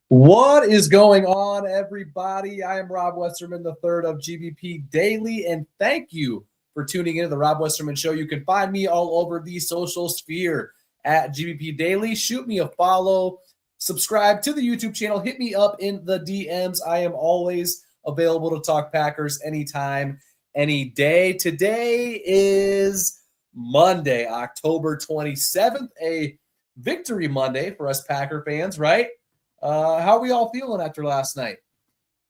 What is going on, everybody? I am Rob Westerman III of GBP Daily, and thank you for tuning into the Rob Westerman Show. You can find me all over the social sphere at GBP Daily. Shoot me a follow, subscribe to the YouTube channel, hit me up in the DMs. I am always available to talk Packers anytime, any day. Today is Monday, October 27th, a victory Monday for us Packer fans, right? How are we all feeling after last night?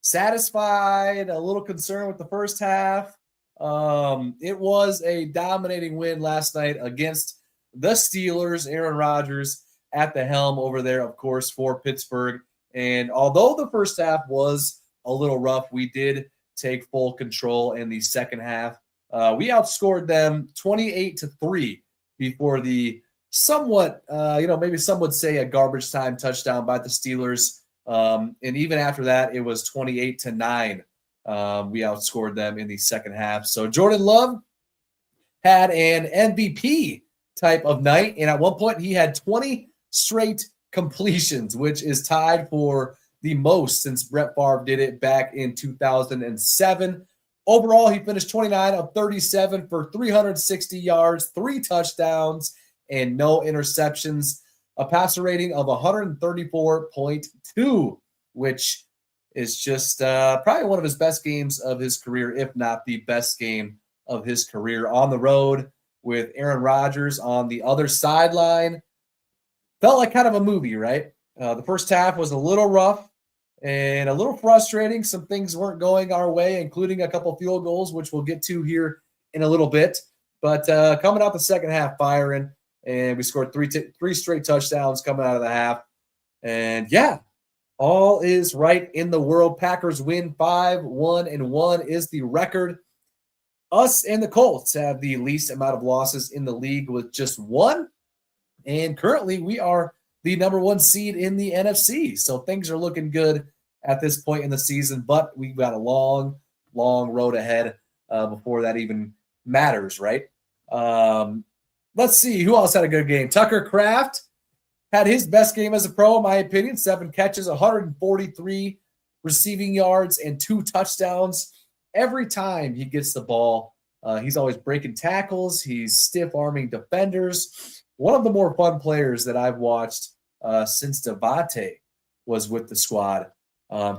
Satisfied, a little concerned with the first half. It was a dominating win last night against the Steelers. Aaron Rodgers at the helm over there, of course, for Pittsburgh. And although the first half was a little rough, we did take full control in the second half. We outscored them 28-3 before the somewhat, maybe some would say a garbage time touchdown by the Steelers. And even after that, it was 28-9. We outscored them in the second half. So Jordan Love had an MVP type of night. And at one point, he had 20 straight completions, which is tied for the most since Brett Favre did it back in 2007. Overall, he finished 29 of 37 for 360 yards, 3 touchdowns, and no interceptions, a passer rating of 134.2, which is just probably one of his best games of his career, if not the best game of his career. On the road with Aaron Rodgers on the other sideline. Felt like kind of a movie, right? The first half was a little rough and a little frustrating. Some things weren't going our way, including a couple field goals, which we'll get to here in a little bit. But coming out the second half firing, and we scored three straight touchdowns coming out of the half. And, yeah, all is right in the world. Packers win 5-1-1 is the record. Us and the Colts have the least amount of losses in the league with just 1. And currently we are the number 1 seed in the NFC. So things are looking good at this point in the season. But we've got a long, long road ahead before that even matters, right? Let's see who else had a good game. Tucker Kraft had his best game as a pro, in my opinion. 7 catches, 143 receiving yards, and 2 touchdowns. Every time he gets the ball, he's always breaking tackles. He's stiff-arming defenders. One of the more fun players that I've watched since Devontae was with the squad.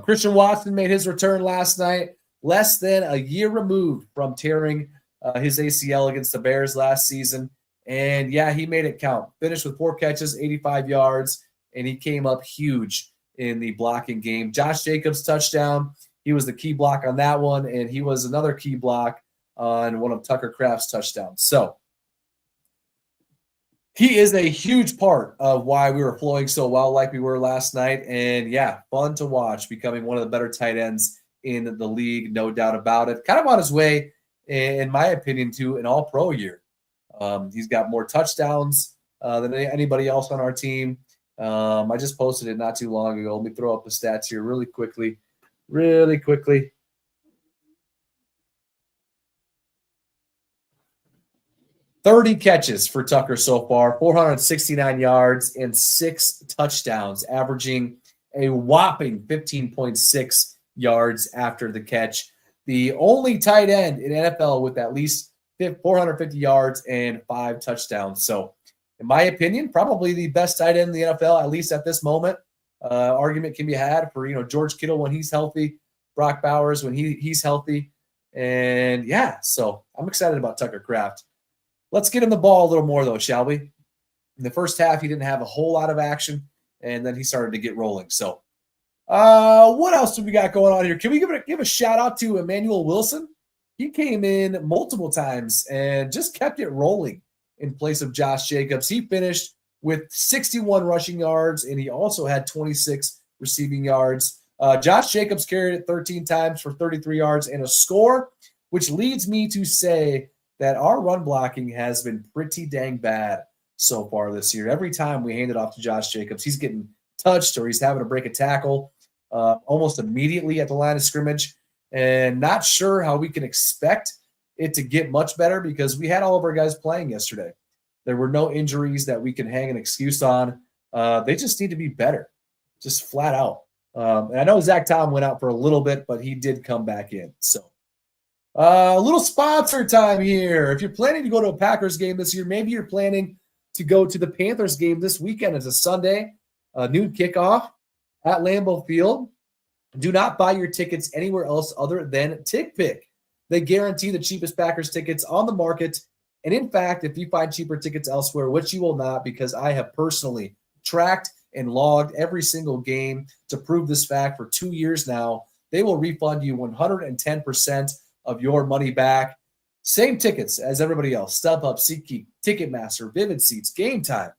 Christian Watson made his return last night, less than a year removed from tearing his ACL against the Bears last season. And, yeah, he made it count. Finished with 4 catches, 85 yards, and he came up huge in the blocking game. Josh Jacobs' touchdown, he was the key block on that one, and he was another key block on one of Tucker Kraft's touchdowns. So he is a huge part of why we were flowing so well like we were last night. And, yeah, fun to watch, becoming one of the better tight ends in the league, no doubt about it. Kind of on his way, in my opinion, to an all-pro year. He's got more touchdowns than anybody else on our team. I just posted it not too long ago. Let me throw up the stats here really quickly. 30 catches for Tucker so far, 469 yards, and 6 touchdowns, averaging a whopping 15.6 yards after the catch. The only tight end in NFL with at least 450 yards and 5 touchdowns. So, in my opinion, probably the best tight end in the NFL, at least at this moment. Argument can be had for, George Kittle when he's healthy, Brock Bowers when he's healthy. And, yeah, so I'm excited about Tucker Kraft. Let's get him the ball a little more, though, shall we? In the first half, he didn't have a whole lot of action, and then he started to get rolling. So, what else do we got going on here? Can we give a shout-out to Emmanuel Wilson? He came in multiple times and just kept it rolling in place of Josh Jacobs. He finished with 61 rushing yards, and he also had 26 receiving yards. Josh Jacobs carried it 13 times for 33 yards and a score, which leads me to say that our run blocking has been pretty dang bad so far this year. Every time we hand it off to Josh Jacobs, he's getting touched or he's having to break a tackle almost immediately at the line of scrimmage. And not sure how we can expect it to get much better because we had all of our guys playing yesterday. There were no injuries that we can hang an excuse on. They just need to be better, just flat out. And I know Zach Tom went out for a little bit, but he did come back in. So a little sponsor time here. If you're planning to go to a Packers game this year, maybe you're planning to go to the Panthers game this weekend. It's a Sunday, noon kickoff at Lambeau Field. Do not buy your tickets anywhere else other than TickPick. They guarantee the cheapest Packers tickets on the market. And in fact, if you find cheaper tickets elsewhere, which you will not, because I have personally tracked and logged every single game to prove this fact for 2 years now, they will refund you 110% of your money back. Same tickets as everybody else. StubHub, SeatGeek, Ticketmaster, Vivid Seats, Game Time,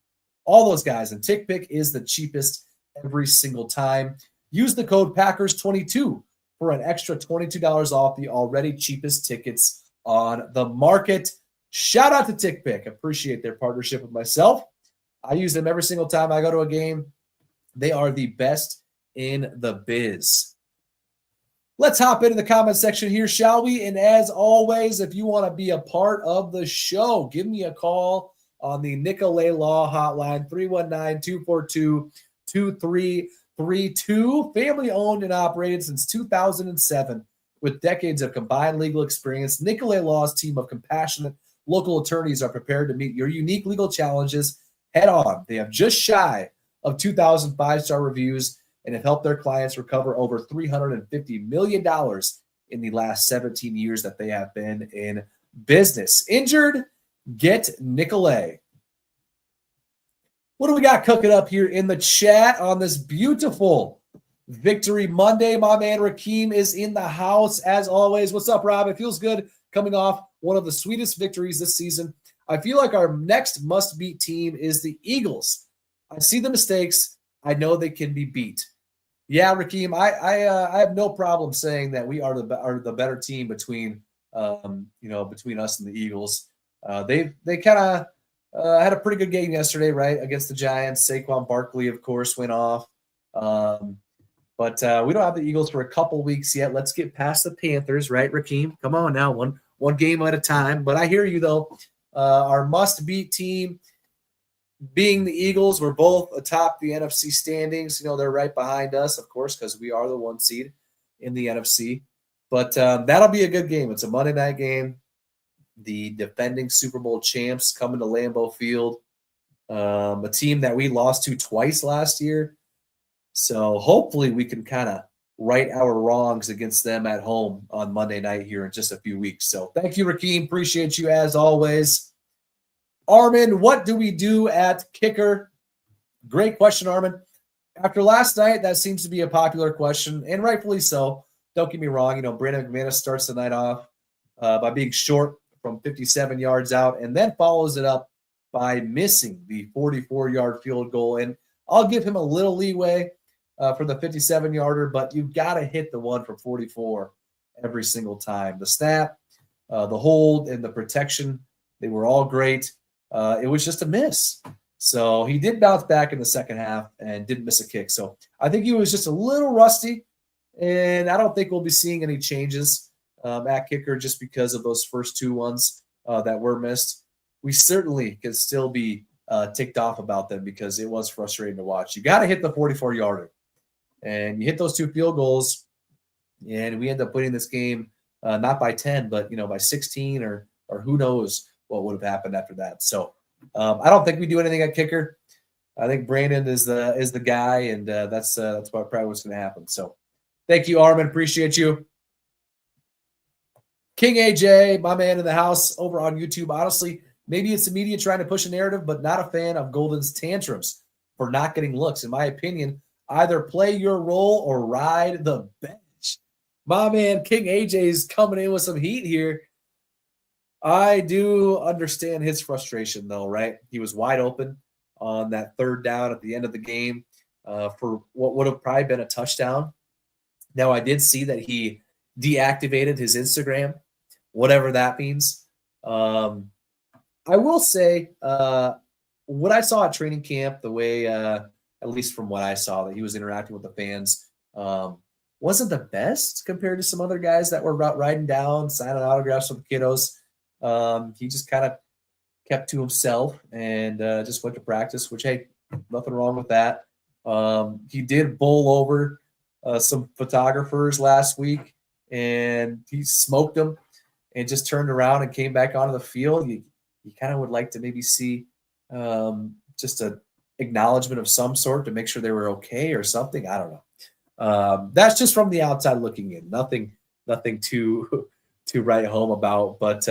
all those guys. And TickPick is the cheapest every single time. Use the code Packers22 for an extra $22 off the already cheapest tickets on the market. Shout out to TickPick. Appreciate their partnership with myself. I use them every single time I go to a game. They are the best in the biz. Let's hop into the comment section here, shall we? And as always, if you want to be a part of the show, give me a call on the Nicolet Law hotline, 319-242-2332. Family owned and operated since 2007 with decades of combined legal experience. Nicolet Law's team of compassionate local attorneys are prepared to meet your unique legal challenges head on. They have just shy of 2,000 five-star reviews and have helped their clients recover over $350 million in the last 17 years that they have been in business. Injured? Get Nicolet. What do we got cooking up here in the chat on this beautiful Victory Monday? My man Rakeem is in the house as always. What's up, Rob? It feels good coming off one of the sweetest victories this season. I feel like our next must-beat team is the Eagles. I see the mistakes. I know they can be beat. Yeah, Rakeem, I have no problem saying that we are the better team between between us and the Eagles. They kind of had a pretty good game yesterday, right, against the Giants. Saquon Barkley, of course, went off. But we don't have the Eagles for a couple weeks yet. Let's get past the Panthers, right, Rakeem? Come on now, one game at a time. But I hear you, though. Our must-beat team being the Eagles, we're both atop the NFC standings. You know, they're right behind us, of course, because we are the 1 seed in the NFC. But that'll be a good game. It's a Monday night game. The defending Super Bowl champs coming to Lambeau Field, a team that we lost to twice last year. So hopefully we can kind of right our wrongs against them at home on Monday night here in just a few weeks. So thank you, Rakeem. Appreciate you as always. Armin, what do we do at kicker? Great question, Armin. After last night, that seems to be a popular question, and rightfully so. Don't get me wrong. You know, Brandon McManus starts the night off by being short from 57 yards out and then follows it up by missing the 44-yard field goal. And I'll give him a little leeway for the 57-yarder, but you've got to hit the one from 44 every single time. The snap, the hold, and the protection, they were all great. It was just a miss. So he did bounce back in the second half and didn't miss a kick. So I think he was just a little rusty, and I don't think we'll be seeing any changes at kicker just because of those first two ones that were missed. We certainly can still be ticked off about them because it was frustrating to watch. You got to hit the 44-yarder, and you hit those two field goals, and we end up winning this game not by 10, but by 16 or who knows what would have happened after that. So I don't think we do anything at kicker. I think Brandon is the guy, and that's probably what's going to happen. So thank you, Armin. Appreciate you. King AJ, my man in the house over on YouTube. Honestly, maybe it's the media trying to push a narrative, but not a fan of Golden's tantrums for not getting looks. In my opinion, either play your role or ride the bench. My man King AJ is coming in with some heat here. I do understand his frustration, though, right? He was wide open on that third down at the end of the game for what would have probably been a touchdown. Now, I did see that he deactivated his Instagram whatever that means. I will say what I saw at training camp, the way, at least from what I saw, that he was interacting with the fans, wasn't the best compared to some other guys that were riding down, signing autographs with the kiddos. He just kind of kept to himself and just went to practice, which, hey, nothing wrong with that. He did bowl over some photographers last week, and he smoked them and just turned around and came back onto the field. You kind of would like to maybe see just an acknowledgement of some sort to make sure they were okay or something. I don't know. That's just from the outside looking in. Nothing to write home about. But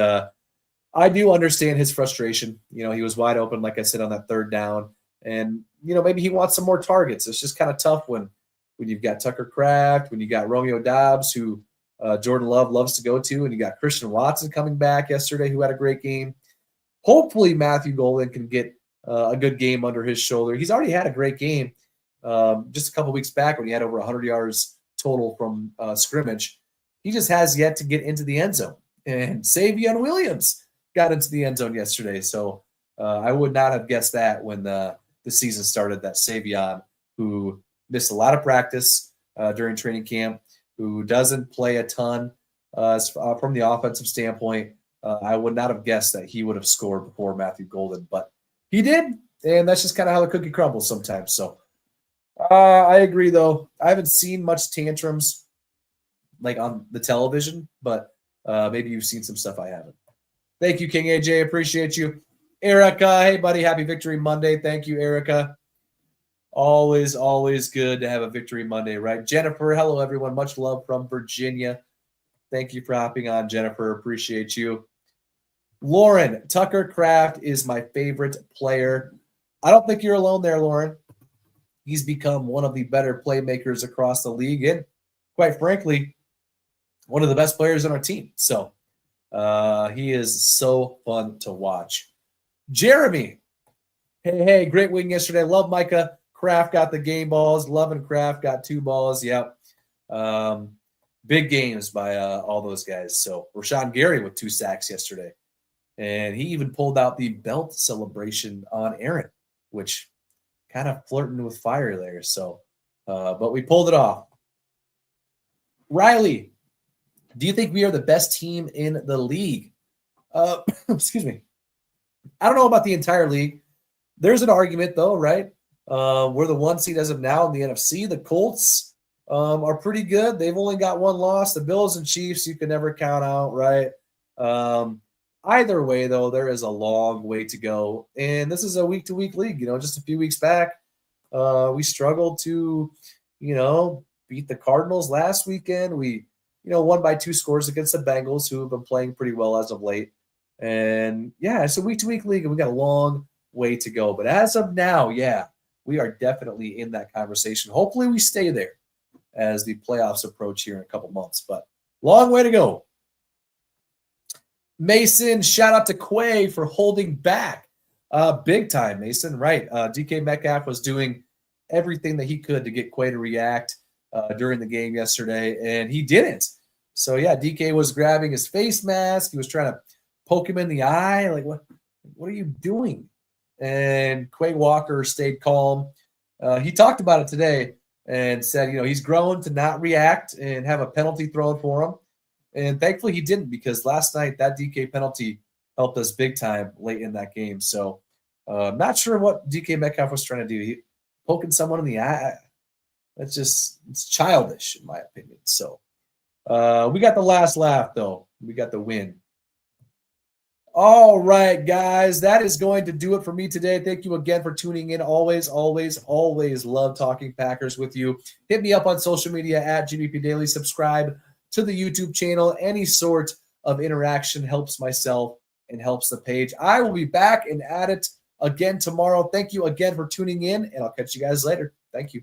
I do understand his frustration. You know, he was wide open, like I said, on that third down. And, you know, maybe he wants some more targets. It's just kind of tough when you've got Tucker Kraft, when you got Romeo Dobbs, who Jordan Love loves to go to, and you got Christian Watson coming back yesterday, who had a great game. Hopefully Matthew Golden can get a good game under his shoulder. He's already had a great game just a couple weeks back when he had over 100 yards total from scrimmage. He just has yet to get into the end zone. And Savion Williams got into the end zone yesterday. So I would not have guessed that when the season started, that Savion, who missed a lot of practice during training camp, who doesn't play a ton from the offensive standpoint, I would not have guessed that he would have scored before Matthew Golden, but he did, and that's just kind of how the cookie crumbles sometimes. So I agree, though. I haven't seen much tantrums like on the television, but maybe you've seen some stuff I haven't. Thank you, King AJ. Appreciate you. Erica, hey, buddy. Happy Victory Monday. Thank you, Erica. Always, always good to have a Victory Monday, right? Jennifer, hello, everyone. Much love from Virginia. Thank you for hopping on, Jennifer. Appreciate you. Lauren, Tucker Kraft is my favorite player. I don't think you're alone there, Lauren. He's become one of the better playmakers across the league and, quite frankly, one of the best players on our team. So he is so fun to watch. Jeremy, hey, great win yesterday. Love Micah. Kraft got the game balls. Love and Kraft got 2 balls. Yep. Big games by all those guys. So Rashawn Gary with 2 sacks yesterday. And he even pulled out the belt celebration on Aaron, which kind of flirting with fire there. So, but we pulled it off. Riley, do you think we are the best team in the league? Excuse me. I don't know about the entire league. There's an argument, though, right? We're the 1 seed as of now in the NFC. The Colts are pretty good. They've only got 1 loss. The Bills and Chiefs you can never count out, right? Either way, though, there is a long way to go. And this is a week-to-week league. You know, just a few weeks back, we struggled to, beat the Cardinals last weekend. We, won by 2 scores against the Bengals, who have been playing pretty well as of late. And, yeah, it's a week-to-week league, and we got a long way to go. But as of now, yeah, we are definitely in that conversation. Hopefully we stay there as the playoffs approach here in a couple months. But long way to go. Mason, shout out to Quay for holding back. Big time, Mason, right. DK Metcalf was doing everything that he could to get Quay to react during the game yesterday, and he didn't. So, yeah, DK was grabbing his face mask. He was trying to poke him in the eye. Like, what are you doing? And Quay Walker stayed calm. He talked about it today and said, he's grown to not react and have a penalty thrown for him. And thankfully he didn't, because last night that DK penalty helped us big time late in that game. So not sure what DK Metcalf was trying to do. Poking someone in the eye, it's childish in my opinion. So we got the last laugh, though. We got the win. All right, guys, that is going to do it for me today. Thank you again for tuning in. Always, always, always love talking Packers with you. Hit me up on social media at GBP Daily. Subscribe to the YouTube channel. Any sort of interaction helps myself and helps the page. I will be back and at it again tomorrow. Thank you again for tuning in, and I'll catch you guys later. Thank you.